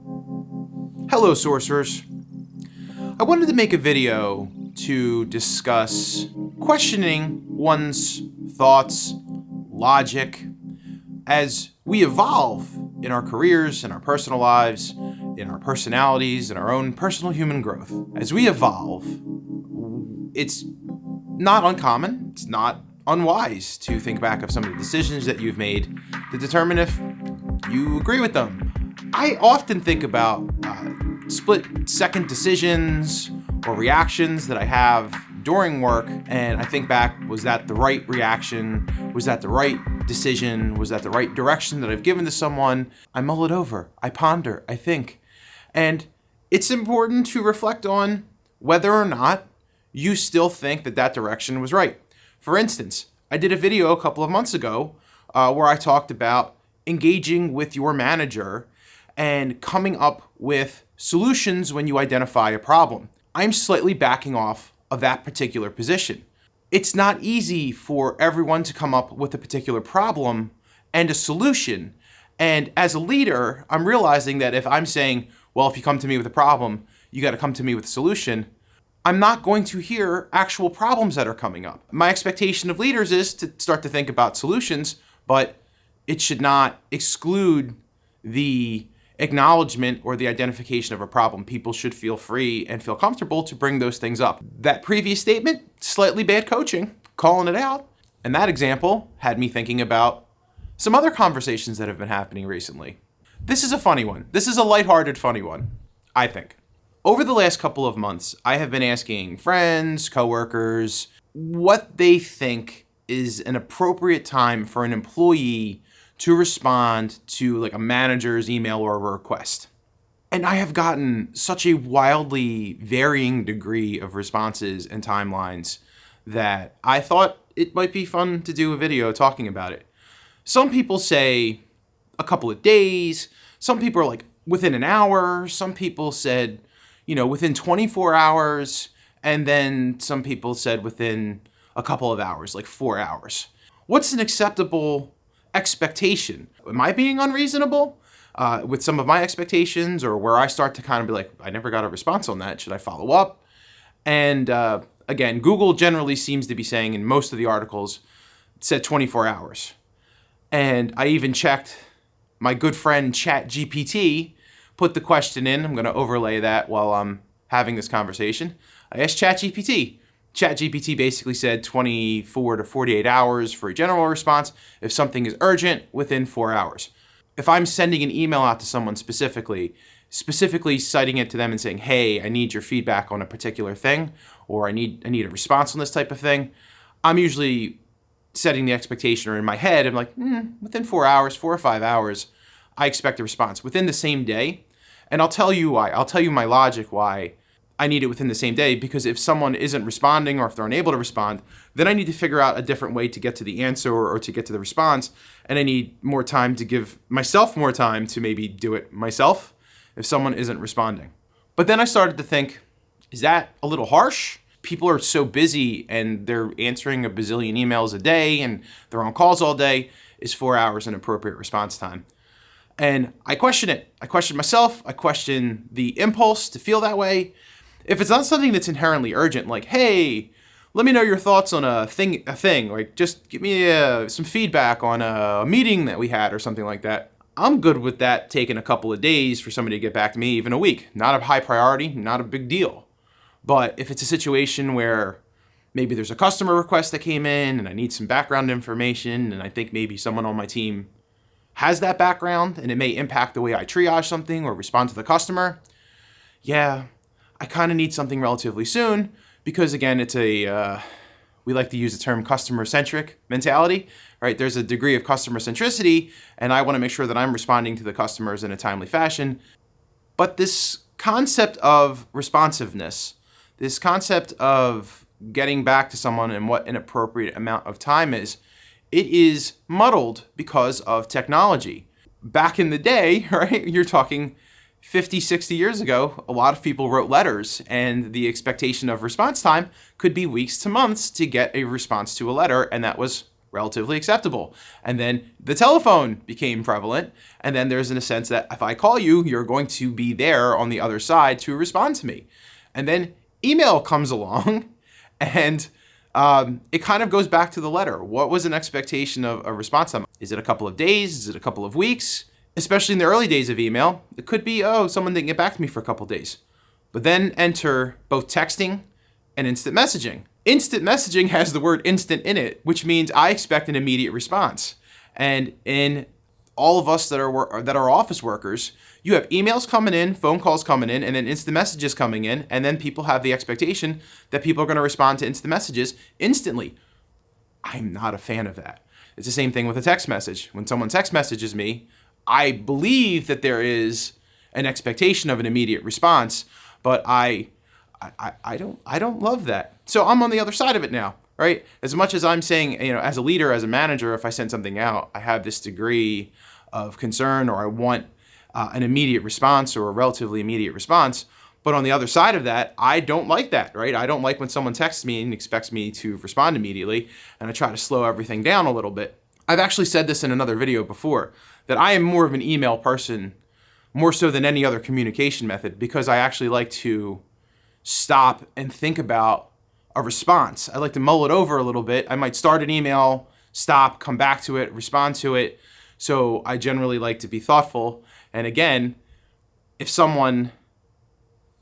Hello, sorcerers. I wanted to make a video to discuss questioning one's thoughts, logic, as we evolve in our careers, in our personal lives, in our personalities, in our own personal human growth. As we evolve, it's not uncommon, it's not unwise to think back of some of the decisions that you've made to determine if you agree with them. I often think about split-second decisions or reactions that I have during work, and I think back, was that the right reaction? Was that the right decision? Was that the right direction that I've given to someone? I mull it over, I ponder, I think. And it's important to reflect on whether or not you still think that that direction was right. For instance, I did a video a couple of months ago where I talked about engaging with your manager and coming up with solutions when you identify a problem. I'm slightly backing off of that particular position. It's not easy for everyone to come up with a particular problem and a solution. And as a leader, I'm realizing that if I'm saying, well, if you come to me with a problem, you got to come to me with a solution, I'm not going to hear actual problems that are coming up. My expectation of leaders is to start to think about solutions, but it should not exclude the acknowledgement or the identification of a problem. People should feel free and feel comfortable to bring those things up. That previous statement, slightly bad coaching, calling it out. And that example had me thinking about some other conversations that have been happening recently. This is a funny one. This is a lighthearted, funny one, I think. Over the last couple of months, I have been asking friends, coworkers, what they think is an appropriate time for an employee to respond to like a manager's email or a request. And I have gotten such a wildly varying degree of responses and timelines that I thought it might be fun to do a video talking about it. Some people say a couple of days. Some people are like within an hour. Some people said, within 24 hours. And then some people said within a couple of hours, like 4 hours. What's an acceptable expectation? Am I being unreasonable with some of my expectations, or where I start to kind of be like, I never got a response on that. Should I follow up? And again, Google generally seems to be saying in most of the articles, it said 24 hours. And I even checked my good friend ChatGPT, put the question in. I'm going to overlay that while I'm having this conversation. I asked ChatGPT. ChatGPT basically said 24 to 48 hours for a general response. If something is urgent, within 4 hours. If I'm sending an email out to someone specifically citing it to them and saying, hey, I need your feedback on a particular thing, or I need a response on this type of thing, I'm usually setting the expectation, or in my head, I'm like, within 4 hours, 4 or 5 hours, I expect a response within the same day. And I'll tell you why. I'll tell you my logic why I need it within the same day, because if someone isn't responding or if they're unable to respond, then I need to figure out a different way to get to the answer or to get to the response. And I need more time to give myself more time to maybe do it myself if someone isn't responding. But then I started to think, is that a little harsh? People are so busy and they're answering a bazillion emails a day and they're on calls all day. Is 4 hours an appropriate response time? And I question it. I question myself. I question the impulse to feel that way. If it's not something that's inherently urgent, like, hey, let me know your thoughts on a thing, like just give me some feedback on a meeting that we had or something like that, I'm good with that taking a couple of days for somebody to get back to me, even a week. Not a high priority, not a big deal. But if it's a situation where maybe there's a customer request that came in and I need some background information, and I think maybe someone on my team has that background and it may impact the way I triage something or respond to the customer, yeah, I kind of need something relatively soon, because again, it's we like to use the term customer-centric mentality, right? There's a degree of customer centricity, and I want to make sure that I'm responding to the customers in a timely fashion. But this concept of responsiveness, this concept of getting back to someone and what an appropriate amount of time is, it is muddled because of technology. Back in the day, right, you're talking 50, 60 years ago, a lot of people wrote letters, and the expectation of response time could be weeks to months to get a response to a letter, and that was relatively acceptable. And then the telephone became prevalent. And then there's in a sense that if I call you, you're going to be there on the other side to respond to me. And then email comes along and it kind of goes back to the letter. What was an expectation of a response time? Is it a couple of days? Is it a couple of weeks? Especially in the early days of email, it could be, oh, someone didn't get back to me for a couple of days. But then enter both texting and instant messaging. Instant messaging has the word instant in it, which means I expect an immediate response. And in all of us that are office workers, you have emails coming in, phone calls coming in, and then instant messages coming in, and then people have the expectation that people are going to respond to instant messages instantly. I'm not a fan of that. It's the same thing with a text message. When someone text messages me, I believe that there is an expectation of an immediate response, but I don't love that. So I'm on the other side of it now, right? As much as I'm saying, as a leader, as a manager, if I send something out, I have this degree of concern, or I want an immediate response or a relatively immediate response. But on the other side of that, I don't like that, right? I don't like when someone texts me and expects me to respond immediately, and I try to slow everything down a little bit. I've actually said this in another video before, that I am more of an email person, more so than any other communication method, because I actually like to stop and think about a response. I like to mull it over a little bit. I might start an email, stop, come back to it, respond to it. So I generally like to be thoughtful. And again, if someone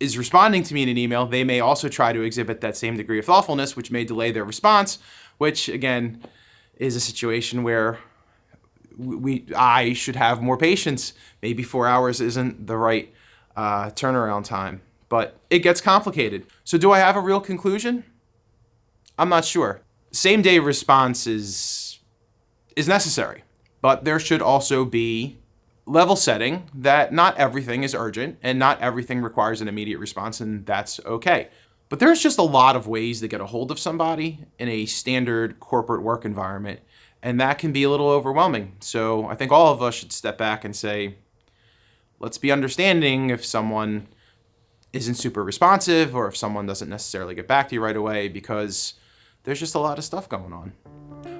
is responding to me in an email, they may also try to exhibit that same degree of thoughtfulness, which may delay their response, which again is a situation where I should have more patience. Maybe 4 hours isn't the right turnaround time, but it gets complicated. So do I have a real conclusion? I'm not sure. Same day response is necessary, but there should also be level setting that not everything is urgent and not everything requires an immediate response, and that's okay. But there's just a lot of ways to get a hold of somebody in a standard corporate work environment, and that can be a little overwhelming. So I think all of us should step back and say, let's be understanding if someone isn't super responsive or if someone doesn't necessarily get back to you right away, because there's just a lot of stuff going on.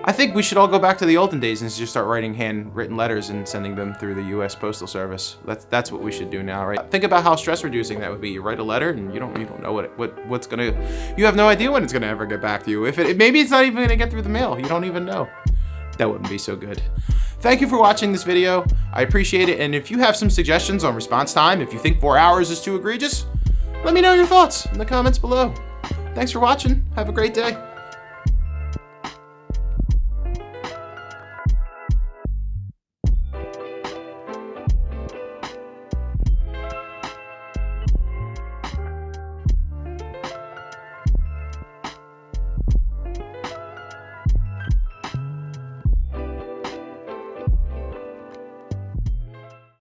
I think we should all go back to the olden days and just start writing handwritten letters and sending them through the U.S. Postal Service. That's what we should do now, right? Think about how stress reducing that would be. You write a letter and you don't know what's gonna. You have no idea when it's gonna ever get back to you. Maybe it's not even gonna get through the mail. You don't even know. That wouldn't be so good. Thank you for watching this video. I appreciate it. And if you have some suggestions on response time, if you think 4 hours is too egregious, let me know your thoughts in the comments below. Thanks for watching. Have a great day.